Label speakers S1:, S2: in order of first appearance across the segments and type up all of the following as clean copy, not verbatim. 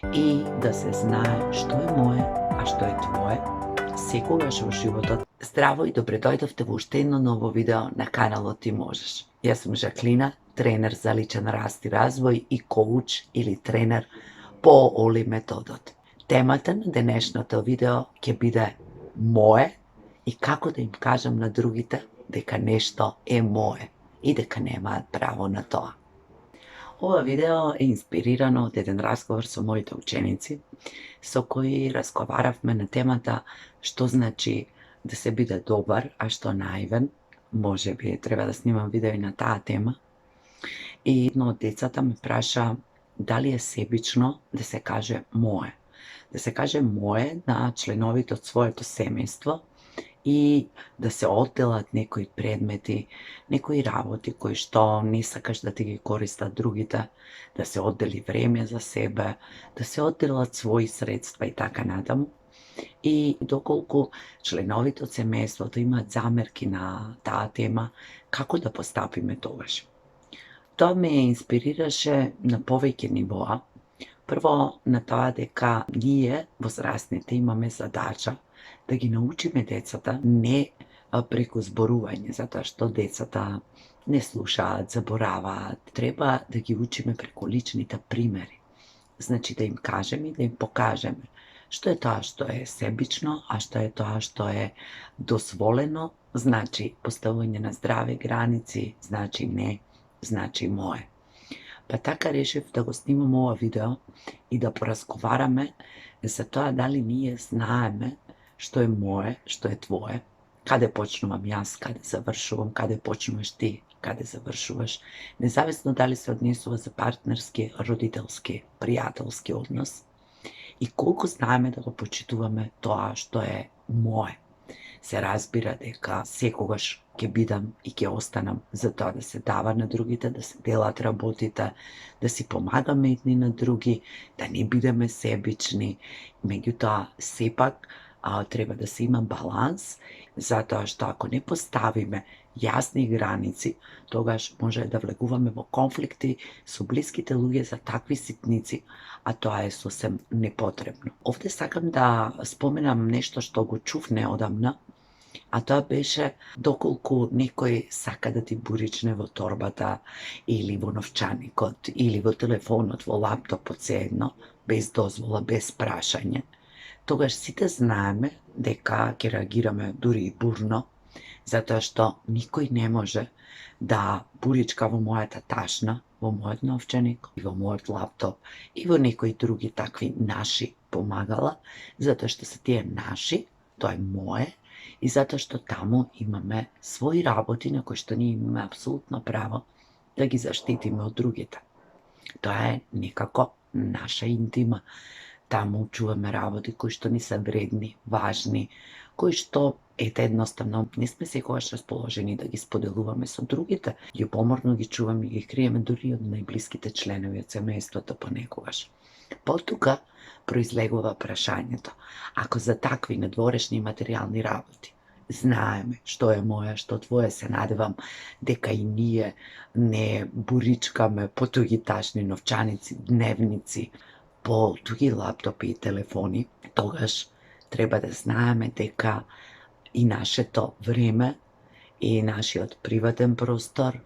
S1: и да се знае што е мое, а што е твое, секогаш во животот. Здраво и добре дојдовте во уште едно ново видео на каналот Ти можеш. Јас сум Жаклина, тренер за личен раст и развој и коуч или тренер по Оли методот. Темата на денешното видео ќе биде мое и како да им кажам на другите дека нешто е мое и дека немаат право на тоа. Ова видео е инспирирано од еден разговор со моите ученици, со кои разговаравме на темата што значи да се биде добар, а што наивен. Може би треба да снимам видео и на таа тема. И едно од децата ме праша дали е себично да се каже мое. Да се каже мое на членовите од своето семејство и да се одделат некои предмети, некои работи кои што не сакаш да ти ги користат другите, да се оддели време за себе, да се одделат своји средства и така натаму. И доколку членовите од семејството имаат замерки на таа тема, како да постапиме тогаш? Тоа ме инспирираше на повеќе нивоа. Прво, на тоа дека ние, возрастните, имаме задача да ги научиме децата не преку зборување, затоа што децата не слушаат, забораваат. Треба да ги учиме преку личните примери. Значи да им кажеме и да им покажеме што е тоа што е себично, а што е тоа што е дозволено, значи поставување на здрави граници, значи не, значи мое. Па така решив да го снимам ова видео и да поразговараме за тоа дали ние знаеме што е мое, што е твое, каде почнувам јас, каде завршувам, каде почнуваш ти, каде завршуваш, независно дали се однесува за партнерски, родителски, пријателски однос и колку знаеме да го почитуваме тоа што е мое. Се разбира дека секогаш ќе бидам и ќе останам за тоа да се дава на другите, да се делат работите, да си помагаме едни на други, да не бидеме себични. Меѓутоа, сепак, треба да се има баланс, затоа што ако не поставиме јасни граници, тогаш може да влегуваме во конфликти со блиските луѓе за такви ситници, а тоа е сосем непотребно. Овде сакам да споменам нешто што го чув неодамна, а тоа беше доколку некој сака да ти буричне во торбата или во новчаникот или во телефонот, во лаптопот, се едно, без дозвола, без прашање, тогаш сите знаеме дека ќе реагираме дури и бурно, затоа што никој не може да буричка во мојата ташна, во мојот новчаник, и во мојот лаптоп и во некои други такви наши помагала, затоа што се тие наши, тоа е мое, и затоа што таму имаме своји работи на кои што ние имаме апсолутно право да ги заштитиме од другите. Тоа е некако наша интима. Таму чуваме работи кои што ни се вредни, важни, кои што едноставно не сме секогаш расположени да ги споделуваме со другите. Љубоморно ги чуваме и ги криеме дури од најблиските членови од семејството понекогаш. Потука произлегува прашањето: ако за такви надворешни материјални работи знаеме што е моја, што твое, се надевам дека и ние не буричкаме по туги ташни, новчаници, дневници, по туги лаптопи и телефони, тогаш треба да знаеме дека и нашето време, и нашиот приватен простор,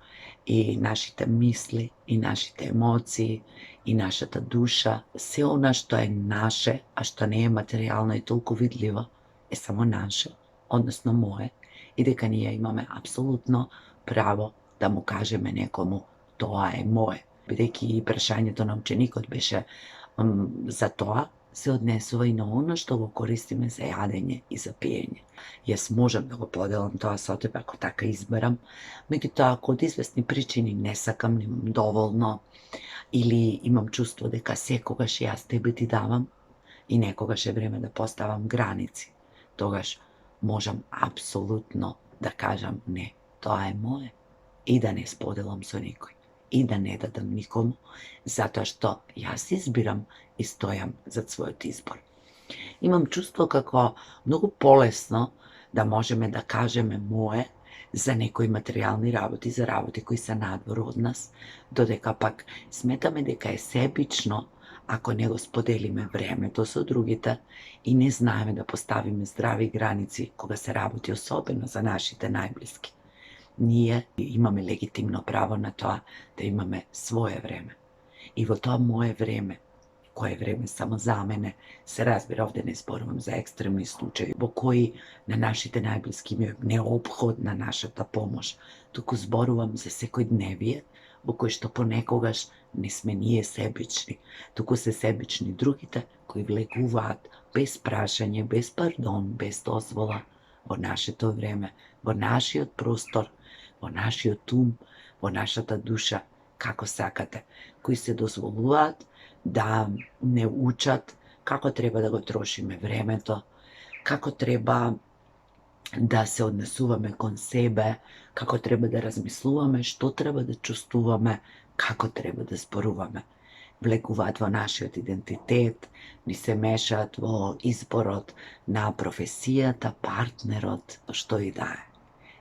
S1: и нашите мисли, и нашите емоции, и нашата душа, се она што е наше, а што не е материјално и толку видливо, е само наше, односно мое, и дека ние имаме апсолутно право да му кажеме некому тоа е мое. Бидејќи и прашањето на ученикот беше за тоа, се однесува и на оно што го користиме за јадење и за пиење. Јас можам да го поделам тоа со тебе ако така изберам, меѓутоа ако од известни причини не сакам, немам доволно, или имам чувство дека секогаш јас тебе ти давам и некогаш е време да поставам граници, тогаш можам апсолутно да кажам не, тоа е мое, и да не споделам со никој, и да не дадам никому, затоа што јас избирам и стојам зад својот избор. Имам чувство како многу полесно да можеме да кажеме мое за некои материјални работи, за работи кои се надвор од нас, додека пак сметаме дека е себично ако не го споделиме времето со другите и не знаеме да поставиме здрави граници кога се работи особено за нашите најблиски. Ние имаме легитимно право на тоа да имаме свое време. И во тоа мое време, кое е време само за мене, се разбира, овде не зборувам за екстремни случаи во кои на нашите најблиски ми е неопходна нашата помош, туку зборувам за секојдневие во кој што понекогаш не сме ние себични, туку се себични другите кои влегуваат без прашање, без пардон, без дозвола во нашето време, во нашиот простор, во нашиот ум, во нашата душа, како сакате, кои се дозволуваат да не учат како треба да го трошиме времето, како треба да се однесуваме кон себе, како треба да размислуваме, што треба да чувствуваме, како треба да зборуваме. Влегуваат во нашиот идентитет, ни се мешаат во изборот на професијата, партнерот, што и да е.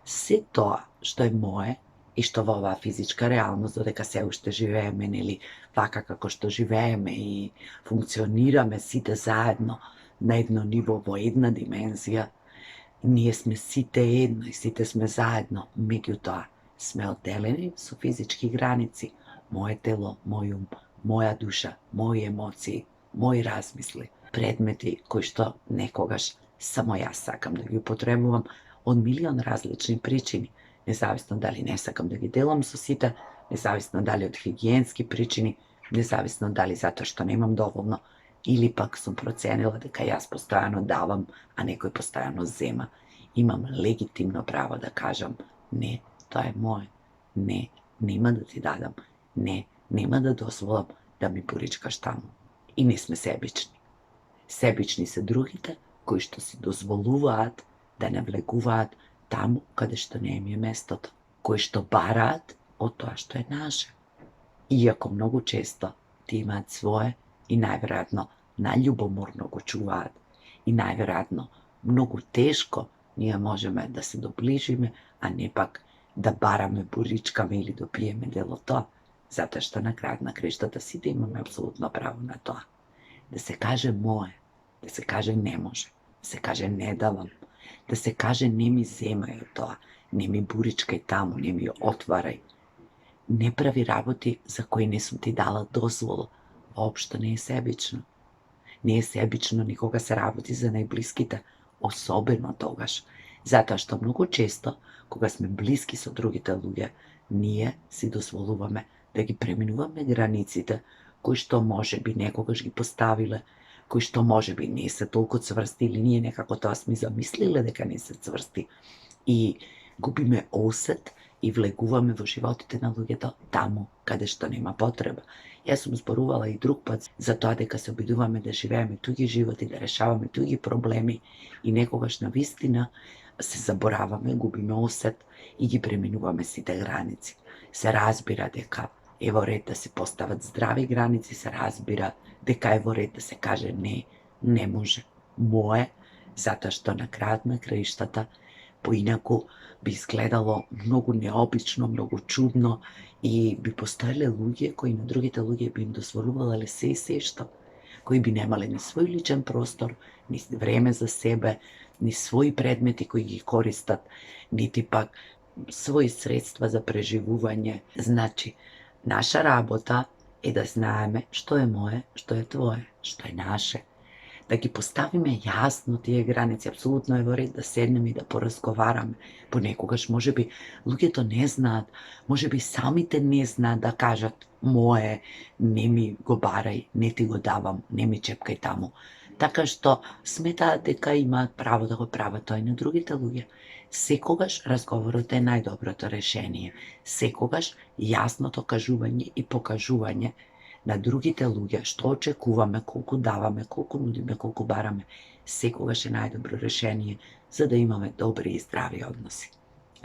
S1: Се тоа што е мое и што во оваа физичка реалност, додека се уште живееме, нели, вака како што живееме и функционираме сите заедно на едно ниво, во една димензија, ние сме сите едно и сите сме заедно, меѓутоа сме одделени со физички граници, моje тело, мој ум, моја душа, мои емоции, мои размисли, предмети кои што некогаш само јас сакам да ги употребувам од милион различни причини, независно дали не сакам да ги делам со сите, независно дали од хигиенски причини, независно дали затоа што немам доволно, или пак сум проценила дека јас постојано давам, а некој постојано зема. Имам легитимно право да кажам не, тоа е моје. Не, нема да ти дадам. Не, нема да дозволам да ми поричкаш таму. И не сме себични. Себични се другите кои што си дозволуваат да не влегуваат таму каде што не им е местото, кои што бараат од тоа што е наше. Иако многу често ти имаат свое и најверојатно најљубоморно го чуваат и најверојатно многу тешко ние можеме да се доближиме, а не пак да бараме, боричкаме или допиеме дел од тоа, затоа што на крајот на краиштата сите имаме апсолутно право на тоа. Да се каже мое, да се каже не може, да се каже не давам, да се каже не ми земај од тоа, не ми буричкај таму, не ми отварај. Не прави работи за кои не сум ти дала дозвола, воопшто не е себично. Не е себично ни кога се работи за најблиските, особено тогаш, затоа што многу често, кога сме блиски со другите луѓе, ние си дозволуваме да ги преминуваме границите кои што може би некогаш ги поставиле, кои што може би не се толку цврсти или ние некако тоа сме замислиле дека не се цврсти и губиме осет и влегуваме во животите на луѓето таму каде што нема потреба. Јас сум зборувала и друг пат за тоа дека се обидуваме да живееме туги животи, да решаваме туги проблеми и некогаш на вистина се забораваме, губиме осет и ги преминуваме сите граници. Се разбира дека е во ред да се постават здрави граници, се разбира дека е во ред да се каже не, не може, мое, затоа што на крајот на краиштата поинаку би изгледало многу необично, многу чудно и би постоеле луѓе кои на другите луѓе би им дозволувале се и се што, кои би немале ни свој личен простор, ни време за себе, ни своји предмети кои ги користат, нити пак своји средства за преживување. Значи, наша работа е да знаеме што е мое, што е твое, што е наше. Да ги поставиме јасно тие граници, апсолутно е во ред да седнеме и да поразговараме. Понекогаш можеби луѓето не знаат, можеби самите не знаат да кажат мое, не ми го барај, не ти го давам, не ми чепкај таму. Така што сметаат дека имаат право да го прават тоа и на другите луѓе. Секогаш разговорот е најдоброто решение. Секогаш јасното кажување и покажување на другите луѓе што очекуваме, колку даваме, колку нудиме, колку бараме, секогаш е најдобро решение за да имаме добри и здрави односи.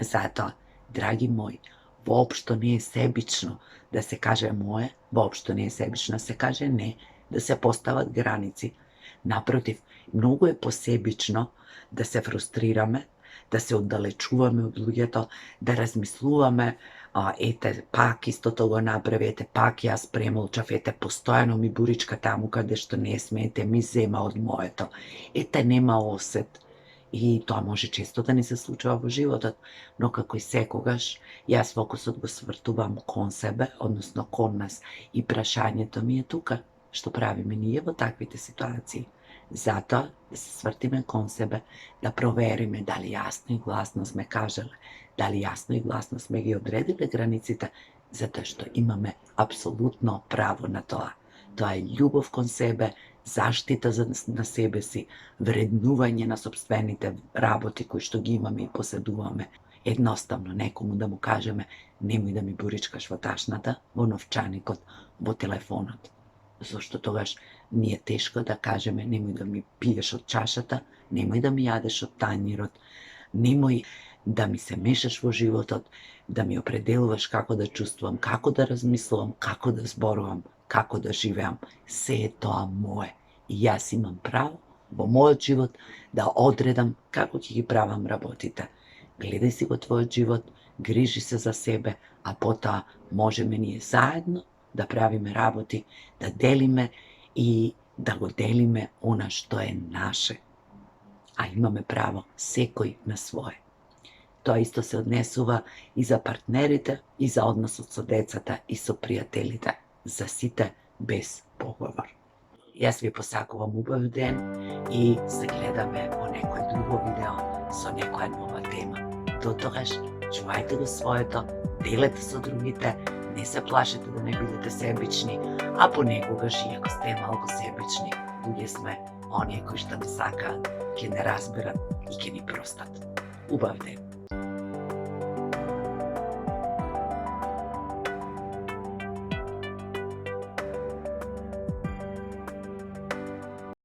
S1: Затоа, драги мои, воопшто не е себично да се каже мое, воопшто не е себично да се каже не, да се постават граници. Напротив, многу е посебично да се фрустрираме, да се оддалечуваме од луѓето, да размислуваме, ете, пак истото го направи, ете, пак јас премолчав, ете, постојано ми буричка таму каде што не сме, ете, ми зема од моето, ете, нема осет. И тоа може често да ни се случува во животот, но како и секогаш, јас фокусот го свртувам кон себе, односно кон нас, и прашањето ми е тука, што правиме ние во таквите ситуации. Затоа да се свртиме кон себе, да провериме дали јасно и гласно сме кажале, дали јасно и гласно сме ги одредиле границите, затоа што имаме апсолутно право на тоа. Тоа е љубов кон себе, заштита на себе си, вреднување на сопствените работи кои што ги имаме и поседуваме. Едноставно некому да му кажеме немој да ми буричкаш во ташната, во новчаникот, во телефонот. Зошто тогаш ни е тешко да кажеме немој да ми пиеш од чашата, немој да ми јадеш од тањирот, немој да ми се мешаш во животот, да ми определуваш како да чувствувам, како да размислувам, како да зборувам, како да живеам. Се е тоа мое. И јас имам право во мојот живот да одредам како ќе ги правам работите. Гледај си во твојот живот, грижи се за себе, а потоа можеме ние заедно да правиме работи, да делиме и да го делиме она што е наше. А имаме право секој на свое. Тоа исто се однесува и за партнерите, и за односот со децата, и со пријателите. За сите без поговор. Јас ви посакувам убав ден и се гледаме во некој друго видео со некоја нова тема. До тогаш, чувајте го своето, делете со другите, не се плашете да не бидете себични, а понекогаш, иако сте малку себични, луѓе сме, оние кои што не сакаат, ќе не разберат и ќе ни простат. Убав ден!